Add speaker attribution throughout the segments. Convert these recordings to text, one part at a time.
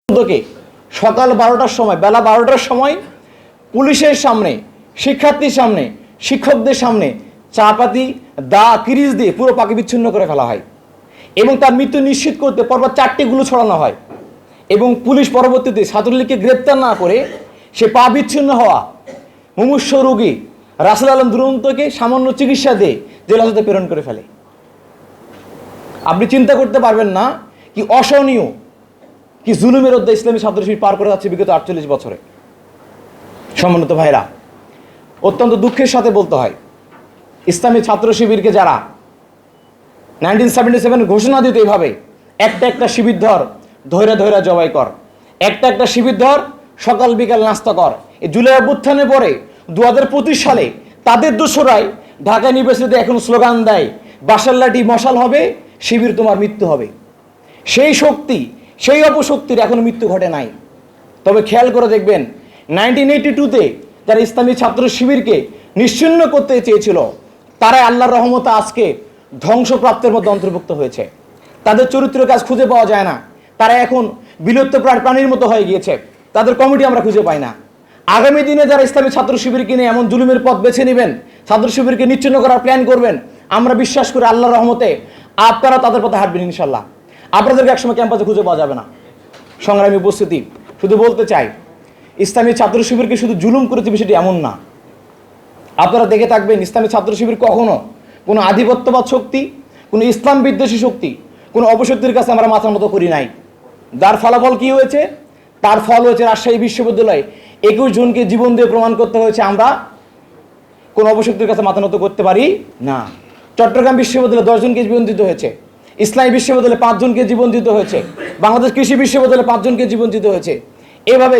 Speaker 1: সকাল 12টার সময়, বেলা 12টার সময় পুলিশের সামনে, শিক্ষার্থীর সামনে, শিক্ষকদের সামনে চাপাতি দা কিরিচ দিয়ে পুরো পাকে বিচ্ছিন্ন করে ফেলা হয় এবং তার মৃত্যু নিশ্চিত করতে পরপর 4টি গুলো ছড়ানো হয় এবং পুলিশ পরবর্তীতে ছাত্রলীগকে গ্রেপ্তার না করে সে পা বিচ্ছিন্ন হওয়া মুমূর্ষ রোগী রাসেল আলম দুরন্তকে সামান্য চিকিৎসা দিয়ে জেল হাজতে প্রেরণ করে ফেলে। আপনি চিন্তা করতে পারবেন না কি অসহনীয়, কি জুলুমের অধ্যায় ইসলামী ছাত্র শিবির পার করে যাচ্ছে বিগত 48 বছরে। সম্মানিত ভাইরা, অত্যন্ত দুঃখের সাথে বলতে হয়, ইসলামী ছাত্র শিবিরকে যারা 1977 ঘোষণা দিত এইভাবে একটা একটা শিবির ধর, ধৈরা ধৈরা জবাই কর, একটা একটা শিবির ধর, সকাল বিকাল নাস্তা কর, এই জুলাই অভ্যুত্থানের পরে 2025 সালে তাদের দোসরাই ঢাকা ইউনিভার্সিটিতে এখন স্লোগান দেয়, বাসার লাঠি মশাল হবে, শিবির তোমার মৃত্যু হবে। সেই শক্তি, সেই অপশক্তির এখনো মৃত্যু ঘটে নাই। তবে খেয়াল করে দেখবেন 1982-তে যারা ইসলামী ছাত্র শিবিরকে নিশ্চিহ্ন করতে চেয়েছিল তারাই আল্লাহর রহমতে আজকে ধ্বংসপ্রাপ্তের মধ্যে অন্তর্ভুক্ত হয়েছে। তাদের চরিত্র কাজ খুঁজে পাওয়া যায় না, তারা এখন বিলুপ্ত প্রাণীর মতো হয়ে গিয়েছে, তাদের কমিটি আমরা খুঁজে পাই না। আগামী দিনে যারা ইসলামী ছাত্র শিবিরকে নিয়ে এমন জুলুমের পথ বেছে নেবেন, ছাত্র শিবিরকে নিশ্চিহ্ন করার প্ল্যান করবেন, আমরা বিশ্বাস করি আল্লাহর রহমতে আপনারা তাদের পথে হাঁটবেন ইনশাল্লাহ। আপনাদেরকে একসময় ক্যাম্পাসে খুঁজে পাওয়া যাবে না। সংগ্রামী উপস্থিতি, শুধু বলতে চাই, ইসলামী ছাত্র শিবিরকে শুধু জুলুম করেছে বিষয়টি এমন না। আপনারা দেখে থাকবেন ইসলামী ছাত্র শিবির কখনো কোনো আধিপত্যবাদ শক্তি, কোনো ইসলাম বিদ্বেষী শক্তি, কোনো অপশক্তির কাছে আমরা মাথার মতো করি নাই। যার ফলাফল কি হয়েছে? তার ফল হয়েছে রাজশাহী বিশ্ববিদ্যালয়ে 21 জনকে জীবন দিয়ে প্রমাণ করতে হয়েছে আমরা কোনো অপশক্তির কাছে মাথা নত করতে পারি না। চট্টগ্রাম বিশ্ববিদ্যালয়ে 10 জনকে জীবন দিতে হয়েছে, ইসলামী বিশ্ববিদ্যালয়ে 5 জনকে জীবন দিতে হয়েছে, বাংলাদেশ কৃষি বিশ্ববিদ্যালয়ে 5 জনকে জীবন দিতে হয়েছে। এভাবে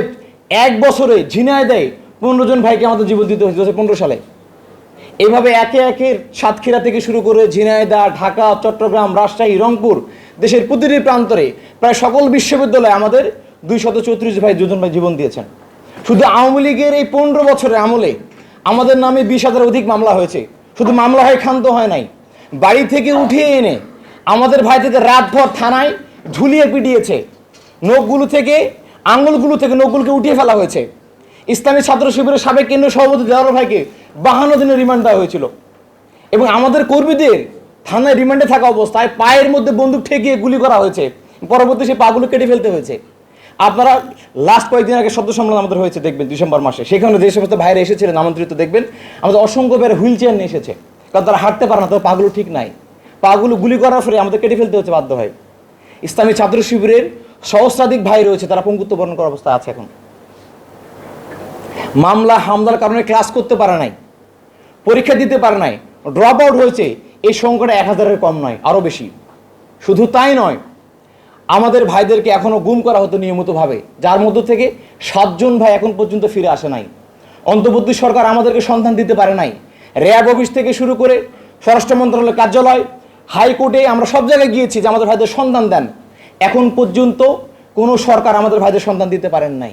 Speaker 1: এক বছরে ঝিনাইদহে 15 জন ভাইকে আমাদের জীবন দিতে হয়েছে 2015 সালে। এভাবে একে একে সাতক্ষীরা থেকে শুরু করে ঝিনাইদহ, ঢাকা, চট্টগ্রাম, রাজশাহী, রংপুর, দেশের প্রতিটি প্রান্তরে প্রায় সকল বিশ্ববিদ্যালয়ে আমাদের 234 ভাই, 2 জন ভাই জীবন দিয়েছেন। শুধু আওয়ামী লীগের এই 15 বছরের আমলে আমাদের নামে 20,000 অধিক মামলা হয়েছে। শুধু মামলা হয়, ক্ষান্ত হয় নাই, বাড়ি থেকে উঠিয়ে এনে আমাদের ভাই থেকে রাতভর থানায় ঝুলিয়ে পিটিয়েছে, নখগুলো থেকে, আঙুলগুলো থেকে নখগুলোকে উঠিয়ে ফেলা হয়েছে। ইসলামী ছাত্র শিবিরের সাবেক কেন্দ্রীয় সভাপতি দেওয়ার ভাইকে 52 দিনের রিমান্ড দেওয়া হয়েছিল এবং আমাদের কর্মীদের থানায় রিমান্ডে থাকা অবস্থায় পায়ের মধ্যে বন্দুক ঠেকিয়ে গুলি করা হয়েছে, পরবর্তী সেই পাগুলো কেটে ফেলতে হয়েছে। আপনারা লাস্ট কয়েকদিন আগে শব্দ সম্মেলন আমাদের হয়েছে দেখবেন ডিসেম্বর মাসে, সেখানে যে সমস্ত ভাইরা এসেছিলেন আমন্ত্রিত, দেখবেন আমাদের অসংখ্য ভাইরা হুইল চেয়ার নিয়ে এসেছে, কারণ তারা হাঁটতে পারে না, তাদের পাগুলো ঠিক নাই, পাগুলো গুলি করার ফলে আমাদের কেটে ফেলতে হচ্ছে বাধ্য হয়। ইসলামী ছাত্র শিবিরের সহস্রাধিক ভাই রয়েছে, তারা পঙ্গুত্ব বরণ করার অবস্থায় আছে এখন। মামলা হামলার কারণে ক্লাস করতে পারে নাই, পরীক্ষা দিতে পারে নাই, ড্রপ আউট হয়েছে, এই সংখ্যাটা 1000-এর কম নয়, আরও বেশি। শুধু তাই নয়, আমাদের ভাইদেরকে এখনও গুম করা হতো নিয়মিতভাবে, যার মধ্য থেকে 7 জন ভাই এখন পর্যন্ত ফিরে আসে নাই। অন্তর্বর্তী সরকার আমাদেরকে সন্ধান দিতে পারে নাই। র্যাব অফিস থেকে শুরু করে স্বরাষ্ট্র মন্ত্রণালয় কার্যালয়, হাইকোর্টে আমরা সব জায়গায় গিয়েছি যে আমাদের ভাইদের সন্ধান দেন। এখন পর্যন্ত কোনো সরকার আমাদের ভাইদের সন্ধান দিতে পারেন নাই।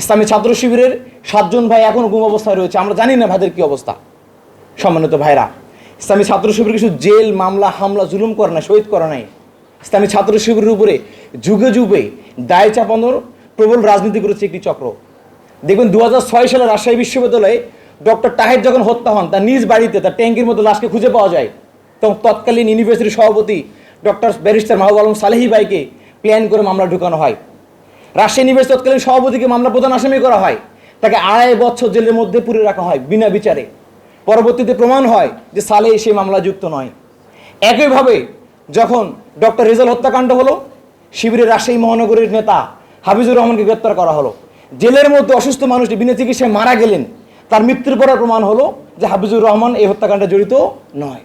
Speaker 1: ইসলামী ছাত্র শিবিরের 7 জন ভাই এখনও গুম অবস্থায় রয়েছে, আমরা জানি না ভাইদের কী অবস্থা। সম্মানিত ভাইরা, ইসলামী ছাত্র শিবির কিছু জেল, মামলা, হামলা, জুলুম করে না, শহীদ করে নাই। ইসলামী ছাত্র শিবিরের উপরে যুগে যুগে দায় চাপানোর প্রবল রাজনীতি করেছে একটি চক্র। দেখবেন 2006 সালে রাজশাহী বিশ্ববিদ্যালয়ে ডক্টর তাহের যখন হত্যা হন, তার নিজ বাড়িতে তার ট্যাঙ্কির মধ্যে লাশকে খুঁজে পাওয়া যায়, তখন তৎকালীন ইউনিভার্সিটির সভাপতি ডক্টর ব্যারিস্টার মাহবুব আলম সালেহী ভাইকে প্ল্যান করে মামলা ঢুকানো হয়। রাজশাহী ইউনিভার্সিটি তৎকালীন সভাপতিকে মামলা প্রধান আসামি করা হয়, তাকে 2.5 বছর জেলের মধ্যে পুরে রাখা হয় বিনা বিচারে। পরবর্তীতে প্রমাণ হয় যে সালেহী সেই মামলা যুক্ত নয়। একইভাবে যখন ডক্টর রেজাল হত্যাকাণ্ড হলো, শিবিরের রাজশাহী মহানগরীর নেতা হাফিজুর রহমানকে গ্রেপ্তার করা হলো। জেলের মধ্যে অসুস্থ মানুষটি বিনা চিকিৎসায় মারা গেলেন, তার মৃত্যুর পরে প্রমাণ হলো যে হাফিজুর রহমান এই হত্যাকাণ্ডে জড়িত নয়।